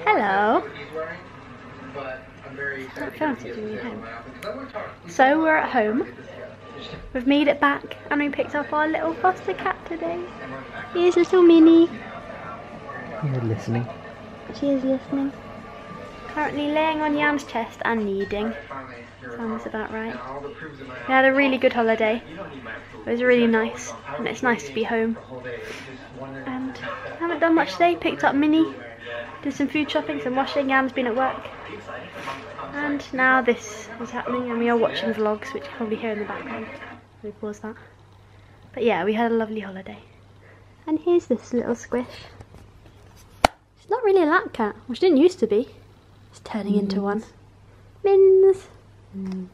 Hello. So we're at home. We've made it back and we picked up our little foster cat today. Here's little Minnie. You're listening. She is listening. Currently laying on Yann's chest and kneading. Sounds about right. We had a really good holiday. It was really nice, and it's nice to be home. And I haven't done much today. Picked up Minnie, did some food shopping, some washing. Yann's been at work. And now this is happening, and we are watching vlogs, which you probably hear in the background. We pause that. But yeah, we had a lovely holiday. And here's this little squish. It's not really a lap cat, which didn't used to be. It's turning into one. Mins! Minnie!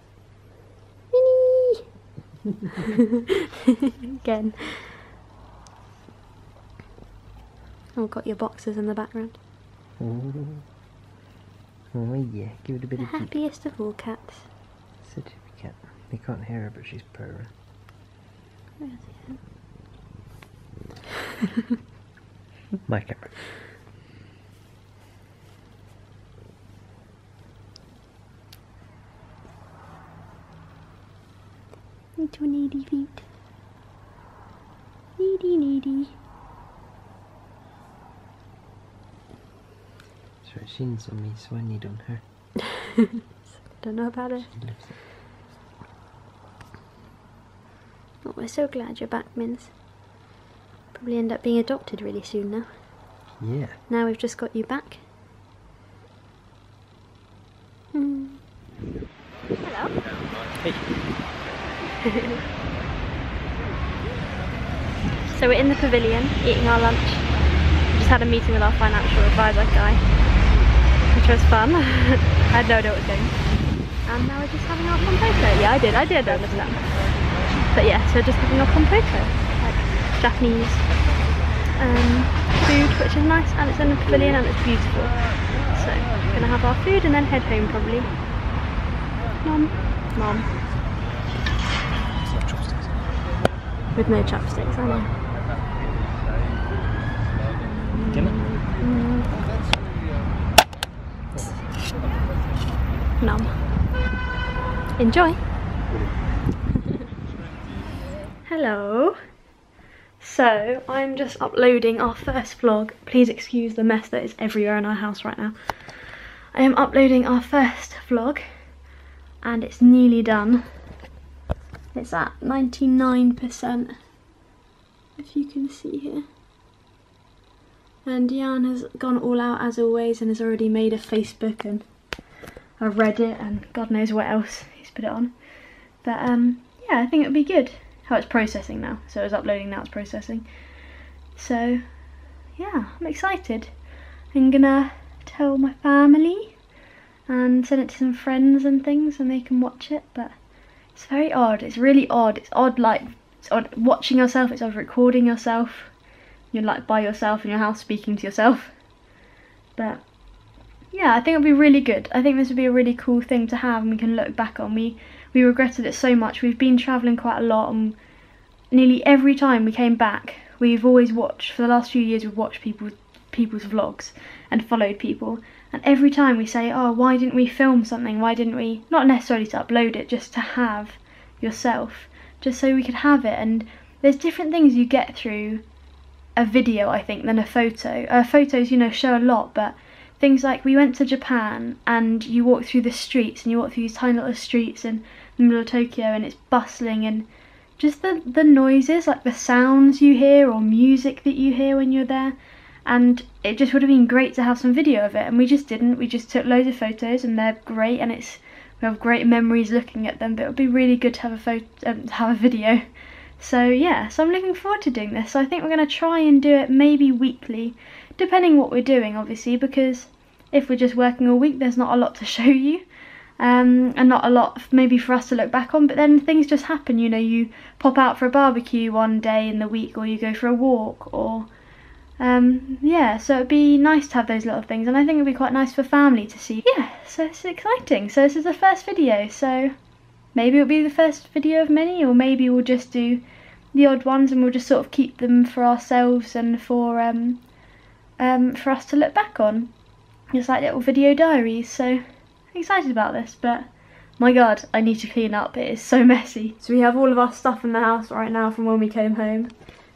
Again. Oh, got your boxes in the background. Oh yeah, give it a bit the of heat. Happiest of all cats. Certificate. They can't hear her, but she's purring. My camera. Little needy feet. Needy, needy. So she needs on me, so I need on her. Don't know about it. She loves it. Oh, we're so glad you're back, Mins. Probably end up being adopted really soon now. Yeah. Now we've just got you back. Hello. Hey. So we're in the pavilion eating our lunch. We just had a meeting with our financial advisor guy, which was fun. I had no idea what was going. And now we're just having our compoto. Yeah, I did understand. But yeah, so just having our compoto, like Japanese food, which is nice, and it's in the pavilion and it's beautiful. So we're gonna have our food and then head home probably. Mom. With no chopsticks, I know. Nom. Enjoy. Hello. So I'm just uploading our first vlog. Please excuse the mess that is everywhere in our house right now. I am uploading our first vlog and it's nearly done. It's at 99%, if you can see here. And Yann has gone all out as always and has already made a Facebook and a Reddit and God knows what else he's put it on. But yeah, I think it would be good how it's processing now. So it's uploading, now it's processing. So yeah, I'm excited. I'm gonna tell my family and send it to some friends and things and they can watch it. But it's very odd. It's really odd. It's odd, like it's odd watching yourself. It's odd recording yourself. You're like by yourself in your house speaking to yourself. But yeah, I think it'll be really good. I think this would be a really cool thing to have and we can look back on. We regretted it so much. We've been travelling quite a lot and nearly every time we came back, we've always watched, for the last few years, we've watched people's vlogs and followed people. And every time we say, oh, why didn't we film something? Why didn't we, not necessarily to upload it, just to have yourself, just so we could have it. And there's different things you get through a video, I think, than a photo. Photos, you know, show a lot, but things like we went to Japan and you walk through the streets and you walk through these tiny little streets in the middle of Tokyo and it's bustling and just the noises, like the sounds you hear or music that you hear when you're there. And it just would have been great to have some video of it, and we just didn't. We just took loads of photos and they're great and we have great memories looking at them, but it would be really good to have a photo, have a video. So yeah, so I'm looking forward to doing this. So I think we're going to try and do it maybe weekly, depending what we're doing obviously, because if we're just working all week there's not a lot to show you. And not a lot maybe for us to look back on, but then things just happen, you know, you pop out for a barbecue one day in the week or you go for a walk or yeah, so it'd be nice to have those little things, and I think it'd be quite nice for family to see. Yeah, so it's exciting. So this is the first video, so maybe it'll be the first video of many, or maybe we'll just do the odd ones and we'll just sort of keep them for ourselves and for us to look back on. It's like little video diaries, so I'm excited about this, but my god, I need to clean up. It is so messy. So we have all of our stuff in the house right now from when we came home.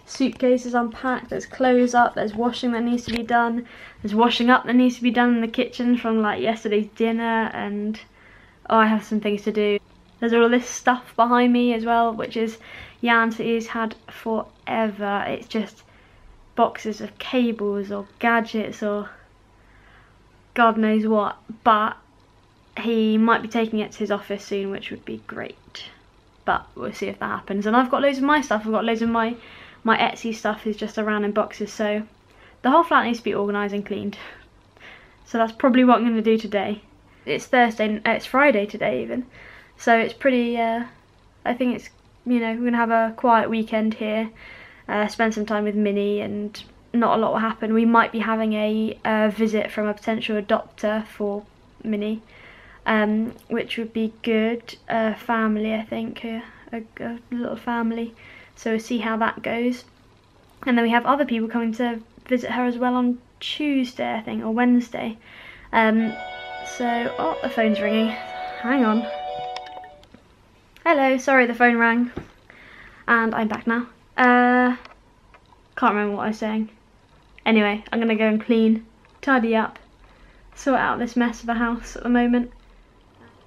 Suitcases unpacked, there's clothes up, there's washing that needs to be done, there's washing up that needs to be done in the kitchen from like yesterday's dinner, and oh, I have some things to do. There's all this stuff behind me as well, which is Yann's that he's had forever. It's just boxes of cables or gadgets or God knows what, but he might be taking it to his office soon, which would be great, but we'll see if that happens. And I've got loads of my stuff. I've got loads of my Etsy stuff is just around in boxes, so the whole flat needs to be organised and cleaned. So that's probably what I'm going to do today. It's Thursday, it's Friday today even, so it's pretty, I think it's, you know, we're going to have a quiet weekend here, spend some time with Minnie, and not a lot will happen. We might be having a visit from a potential adopter for Minnie, which would be good. Family, I think, a little family, so we'll see how that goes. And then we have other people coming to visit her as well on Tuesday, I think, or Wednesday. So, oh, the phone's ringing. Hang on. Hello, sorry the phone rang. And I'm back now. Can't remember what I was saying. Anyway, I'm gonna go and clean, tidy up, sort out this mess of a house at the moment.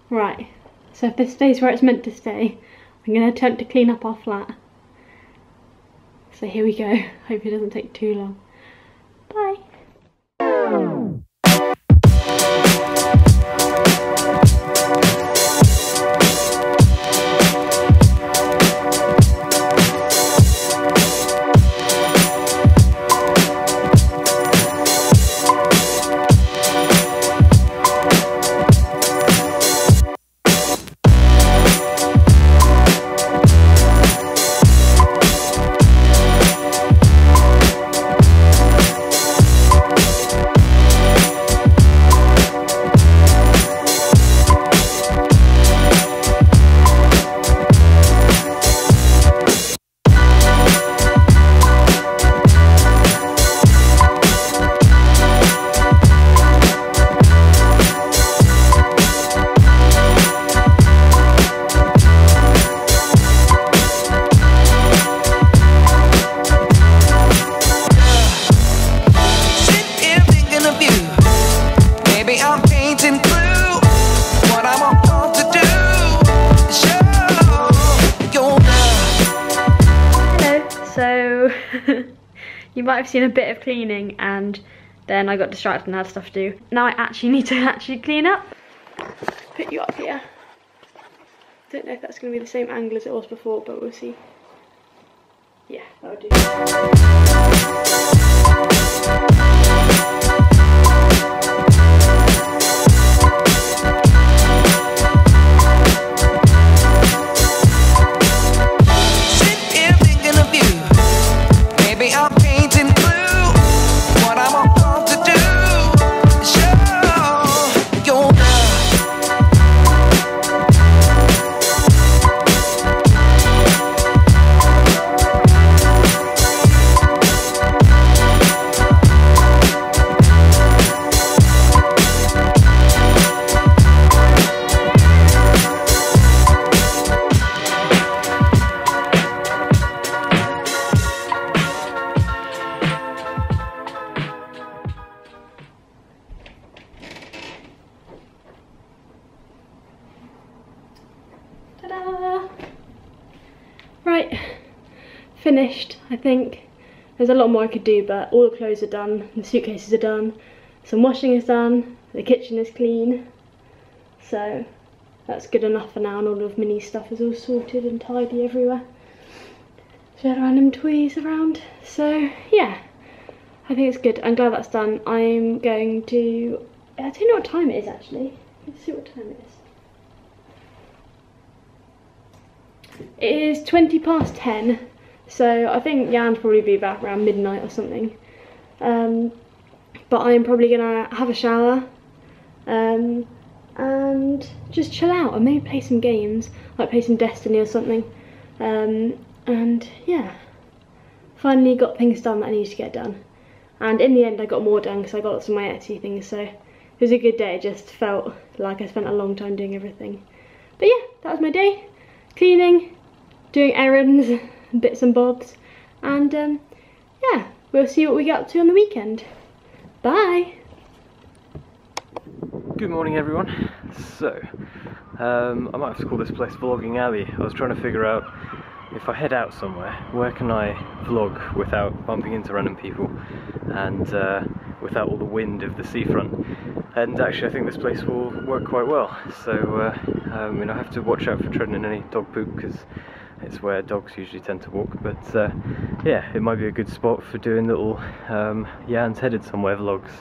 Right, so if this stays where it's meant to stay, I'm gonna attempt to clean up our flat. So here we go. Hope it doesn't take too long. Bye. You might have seen a bit of cleaning and then I got distracted and had stuff to do. Now I actually need to clean up. Put you up here. Don't know if that's going to be the same angle as it was before, but we'll see. Yeah, that'll do. Right, finished, I think. There's a lot more I could do, but all the clothes are done, the suitcases are done, some washing is done, the kitchen is clean, so that's good enough for now, and all of Minnie's stuff is all sorted and tidy everywhere. She had random toys around, so yeah, I think it's good. I'm glad that's done. I'm going to, I don't know what time it is actually. Let's see what time it is. It is 10:20, so I think Yann's probably be back around midnight or something. But I'm probably gonna have a shower and just chill out and maybe play some games, like play some Destiny or something. And yeah, finally got things done that I need to get done. And in the end I got more done because I got some of my Etsy things, so It was a good day. It just felt like I spent a long time doing everything. But yeah, that was my day. Cleaning, doing errands, bits and bobs. And yeah, we'll see what we get up to on the weekend. Bye! Good morning everyone. So, I might have to call this place Vlogging Alley. I was trying to figure out, if I head out somewhere, where can I vlog without bumping into random people and without all the wind of the seafront. And actually I think this place will work quite well. So I have to watch out for treading in any dog poop because it's where dogs usually tend to walk. But yeah, it might be a good spot for doing little Yann's headed somewhere vlogs.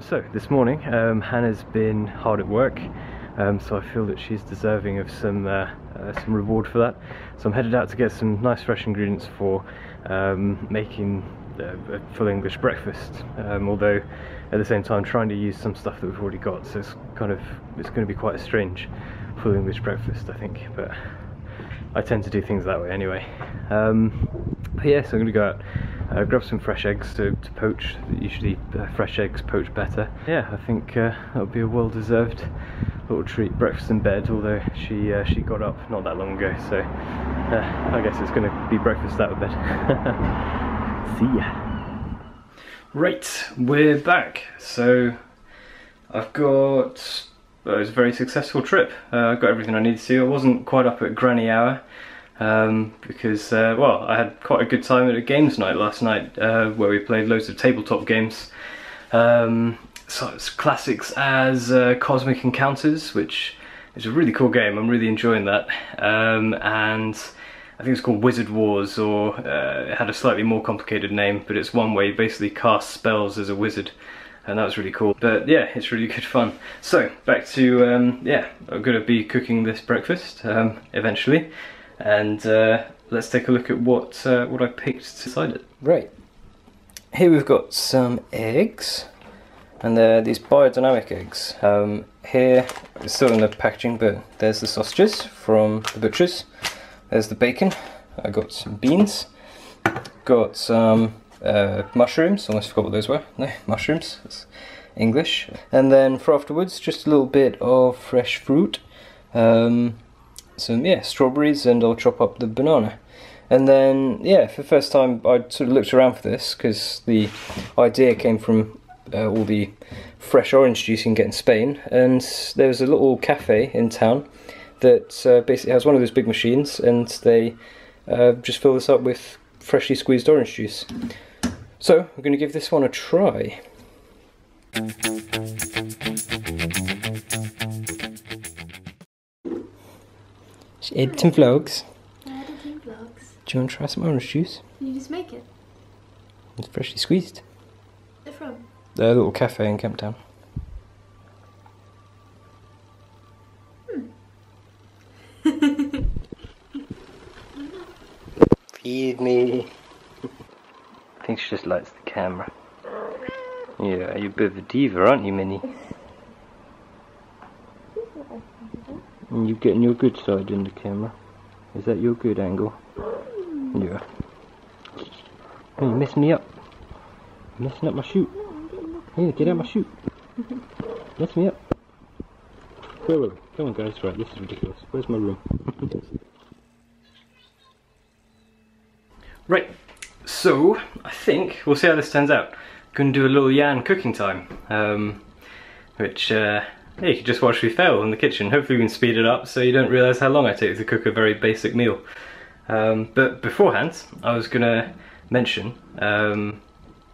So this morning Hannah's been hard at work, so I feel that she's deserving of some reward for that. So I'm headed out to get some nice fresh ingredients for making a full English breakfast, although at the same time trying to use some stuff that we've already got, so it's going to be quite a strange full English breakfast, I think, but I tend to do things that way anyway. But yeah, so I'm going to go out, grab some fresh eggs to poach. Usually fresh eggs poach better. Yeah, I think that'll be a well-deserved little treat. Breakfast in bed, although she got up not that long ago, so I guess it's going to be breakfast out of bed. See ya. Right, we're back. So I've got, well, it was a very successful trip. I got everything I needed to. I wasn't quite up at granny hour because well, I had quite a good time at a games night last night where we played loads of tabletop games. So it's classics as Cosmic Encounters, which is a really cool game. I'm really enjoying that. And I think it's called Wizard Wars, or it had a slightly more complicated name, but it's one where you basically cast spells as a wizard, and that was really cool. But yeah, it's really good fun. So back to yeah, I'm going to be cooking this breakfast eventually, and let's take a look at what I picked to side it. Right, here we've got some eggs, and they're these biodynamic eggs. Here it's still in the packaging, but there's the sausages from the butchers. There's the bacon. I got some beans. Got some mushrooms. Almost forgot what those were. No, mushrooms. That's English. And then for afterwards, just a little bit of fresh fruit. Some strawberries, and I'll chop up the banana. And then yeah, for the first time I sort of looked around for this because the idea came from all the fresh orange juice you can get in Spain. And there was a little cafe in town that basically has one of those big machines, and they just fill this up with freshly squeezed orange juice. So we're going to give this one a try. Just editing vlogs. Editing vlogs. Do you want to try some orange juice? Can you just make it? It's freshly squeezed. Where from? The little cafe in Camptown. Feed me. I think she just likes the camera. Yeah, you're a bit of a diva, aren't you, Minnie? And you're getting your good side in the camera. Is that your good angle? Yeah. Oh, you messing me up. You're messing up my shoot. Here, get out my shoot. Mess me up. Whoa, come on guys, right, this is ridiculous. Where's my room? Right, so I think we'll see how this turns out. Going to do a little Yann cooking time, which yeah, you can just watch me fail in the kitchen. Hopefully we can speed it up so you don't realise how long I take to cook a very basic meal. But beforehand, I was going to mention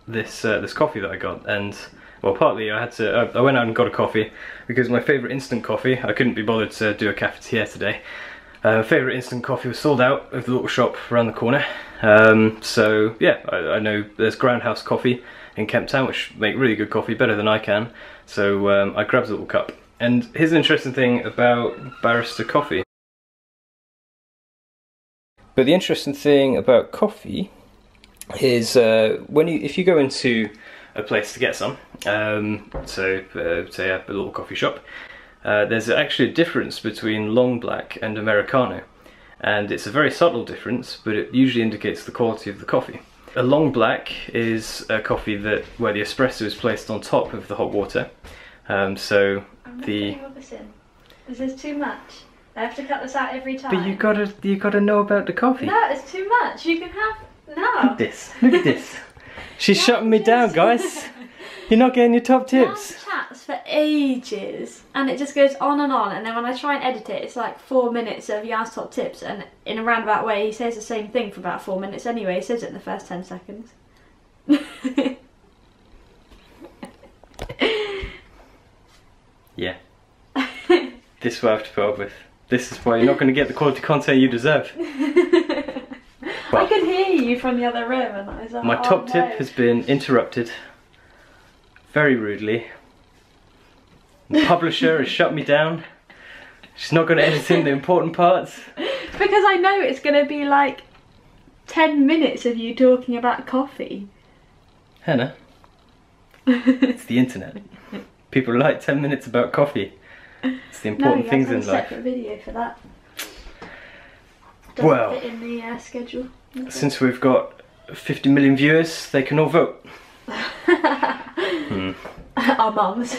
this coffee that I got, and well, partly I went out and got a coffee because my favourite instant coffee, I couldn't be bothered to do a cafetiere today. Favourite instant coffee was sold out of the little shop around the corner. So yeah, I know there's Groundhouse Coffee in Camptown, which make really good coffee, better than I can. So I grabbed a little cup. And here's an interesting thing about barista coffee. But the interesting thing about coffee is if you go into a place to get some, say a little coffee shop, there's actually a difference between long black and Americano, and it's a very subtle difference, but it usually indicates the quality of the coffee. A long black is a coffee where the espresso is placed on top of the hot water, So I'm the. putting all this in. This is too much. I have to cut this out every time. But you gotta know about the coffee. No, it's too much. You can have Look no. at this. Look at this. She's shutting me down, guys. You're not getting your top tips. Yann chats for ages, and it just goes on, and then when I try and edit it, it's like 4 minutes of Yann's top tips, and in a roundabout way, he says the same thing for about 4 minutes anyway. He says it in the first 10 seconds. Yeah. This is what I have to put up with. This is why you're not going to get the quality content you deserve. Well, I could hear you from the other room, and I was like, my oh, top no. tip has been interrupted very rudely. The publisher has shut me down. She's not going to edit in the important parts. Because I know it's going to be like 10 minutes of you talking about coffee. Hannah, it's the internet. People like 10 minutes about coffee. It's the important things in life. No, you have to have a separate video for that. Doesn't Well, fit in the schedule. since we've got 50 million viewers, they can all vote. Our mums.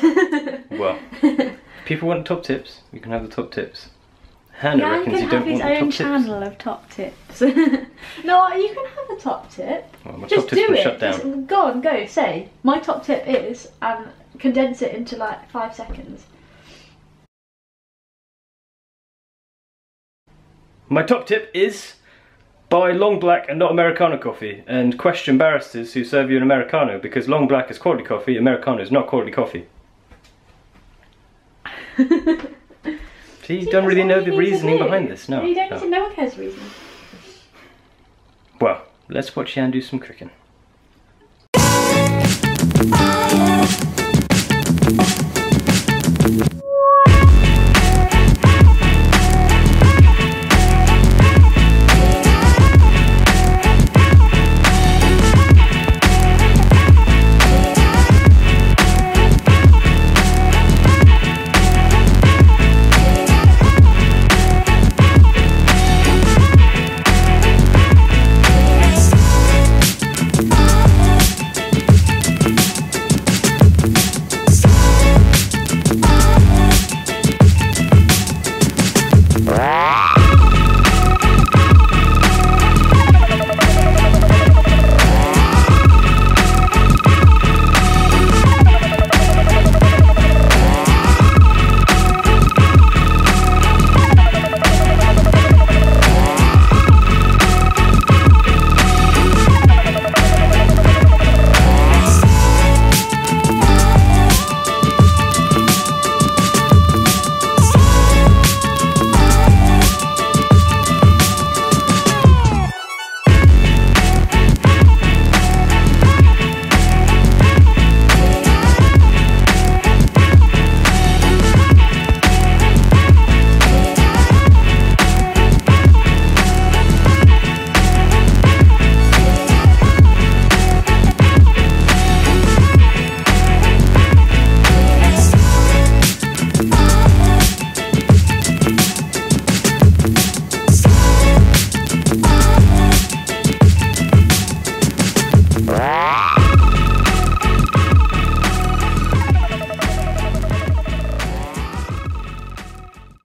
Well, if people want top tips, you can have the top tips. Hannah Yann reckons can you don't have his want the own top channel tips. of top tips. No, you can have a top tip. Well, my Just top tips do were it. shut down. Just go on, go. Say my top tip is, and condense it into like 5 seconds. My top tip is buy long black and not Americano coffee, and question barristers who serve you an Americano, because long black is quality coffee, Americano is not quality coffee. See, you don't really know the reasoning behind this, no. You don't need to know what cares reason. Well, let's watch Yann do some cooking.